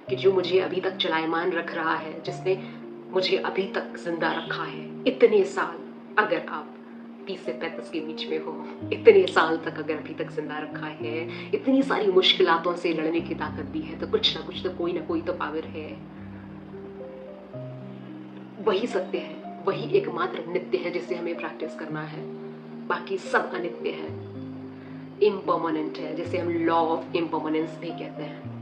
कि जो मुझे अभी तक चलायमान रख रहा है, जिसने मुझे अभी तक जिंदा रखा है इतने साल, अगर आप 30 से 35 के बीच में हो, इतने साल तक अगर अभी तक जिंदा रखा है, इतनी सारी मुश्किलातों से लड़ने की ताकत दी है, तो कुछ ना कुछ तो कोई ना कोई तो पावर है। वही सत्य है, वही एकमात्र नित्य है जिसे हमें प्रैक्टिस करना है। बाकी सब अनित्य है, इम्पर्मानेंट है, जिसे हम लॉ ऑफ इम्पर्मानेंस भी कहते हैं।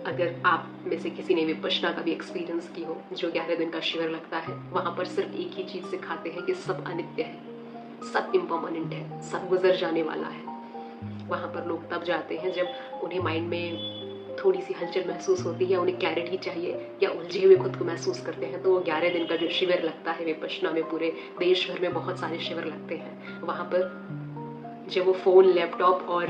अगर आप में से किसी ने विपश्यना का भी एक्सपीरियंस की हो, जो 11 दिन का शिविर लगता है, वहां पर सिर्फ एक ही चीज सिखाते हैं कि सब अनित्य है, सब इम्पर्मानेंट है, सब गुजर जाने वाला है। वहां पर लोग तब जाते हैं जब उन्हें माइंड में थोड़ी सी हलचल महसूस होती है, उन्हें क्लैरिटी चाहिए या उलझे हुए खुद को महसूस करते हैं, तो वो 11 दिन का जो शिविर लगता है विपश्यना में, पूरे देश भर में बहुत सारे शिविर लगते हैं, वहां पर जब वो फोन, लैपटॉप और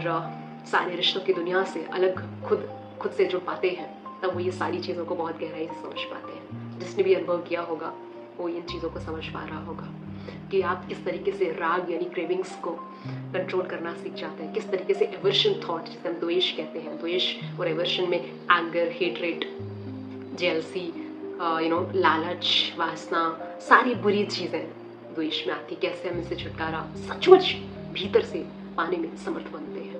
सारे रिश्तों की दुनिया से अलग खुद से जुड़ पाते हैं, तब वो ये सारी चीज़ों को बहुत गहराई से समझ पाते हैं। जिसने भी अनुभव किया होगा वो इन चीज़ों को समझ पा रहा होगा कि आप किस तरीके से राग यानी क्रेविंग्स को कंट्रोल करना सीख जाते हैं, किस तरीके से एवर्शन थॉट, जिसे हम द्वेष कहते हैं, द्वेष और एवर्शन में एंगर, हेटरेट, जेलसी, लालच, वासना, सारी बुरी चीज़ें द्वेष में आती, कैसे हम इससे छुटकारा सचमुच भीतर से पाने में समर्थ बनते हैं।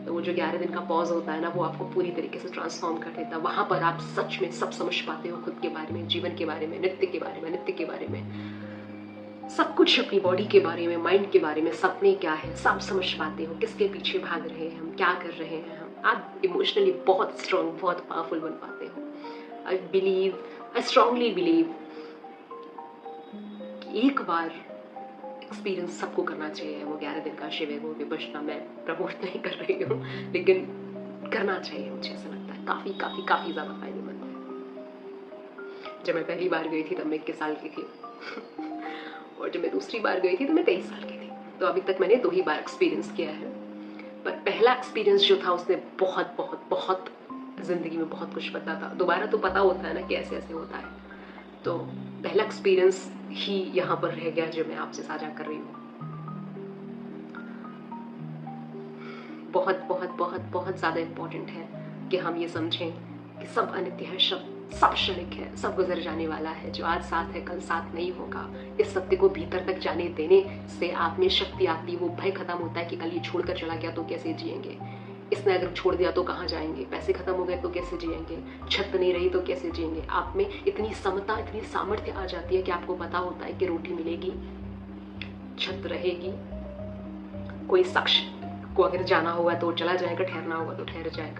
तो वो जो 11 दिन का पॉज होता है ना, वो आपको पूरी तरीके से ट्रांसफॉर्म कर देता है। वहां पर आप सच में सब समझ पाते हो, खुद के बारे में, जीवन के बारे में, नित्य के बारे में, अनित्य के बारे में, सब कुछ, अपनी बॉडी के बारे में, माइंड के बारे में, सपने क्या है सब समझ पाते हो, किसके पीछे भाग रहे हैं हम, क्या कर रहे हैं हम। आप इमोशनली बहुत स्ट्रांग, बहुत पावरफुल बन पाते हो। आई स्ट्रांगली बिलीव कि एक बार एक्सपीरियंस सबको करना चाहिए। वो 11 दिन का शिविर, वो विपश्यना, मैं प्रमोट नहीं कर रही हूँ, लेकिन करना चाहिए, मुझे ऐसा लगता है काफी काफी काफी ज्यादा फायदेमंद है। जब मैं पहली बार गई थी तब मैं 21 साल की थी और जब मैं दूसरी बार गई थी तो मैं 23 साल की थी। तो अभी तक मैंने 2 ही बार एक्सपीरियंस किया है, पर पहला एक्सपीरियंस जो था उसने बहुत बहुत बहुत जिंदगी में बहुत कुछ पता था। दोबारा तो पता होता है ना कि ऐसे ऐसे होता है, तो पहला एक्सपीरियंस ही यहाँ पर रह गया जो मैं आपसे साझा कर रही हूँ। बहुत बहुत बहुत बहुत ज्यादा इम्पोर्टेंट है कि हम ये समझें कि सब अनित्य है, सब क्षणिक है, सब गुजर जाने वाला है। जो आज साथ है कल साथ नहीं होगा। इस सत्य को भीतर तक जाने देने से आप में शक्ति आती है, वो भय खत्म होता है कि कल ये छोड़कर चला गया तो कैसे जिएंगे, इसने अगर छोड़ दिया तो कहाँ जाएंगे, पैसे खत्म हो गए तो कैसे जिएंगे, छत नहीं रही तो कैसे जिएंगे। आप में इतनी समता, इतनी सामर्थ्य आ जाती है कि आपको पता होता है कि रोटी मिलेगी, छत रहेगी, कोई शख्स को अगर जाना होगा तो चला जाएगा, ठहरना होगा तो ठहर जाएगा।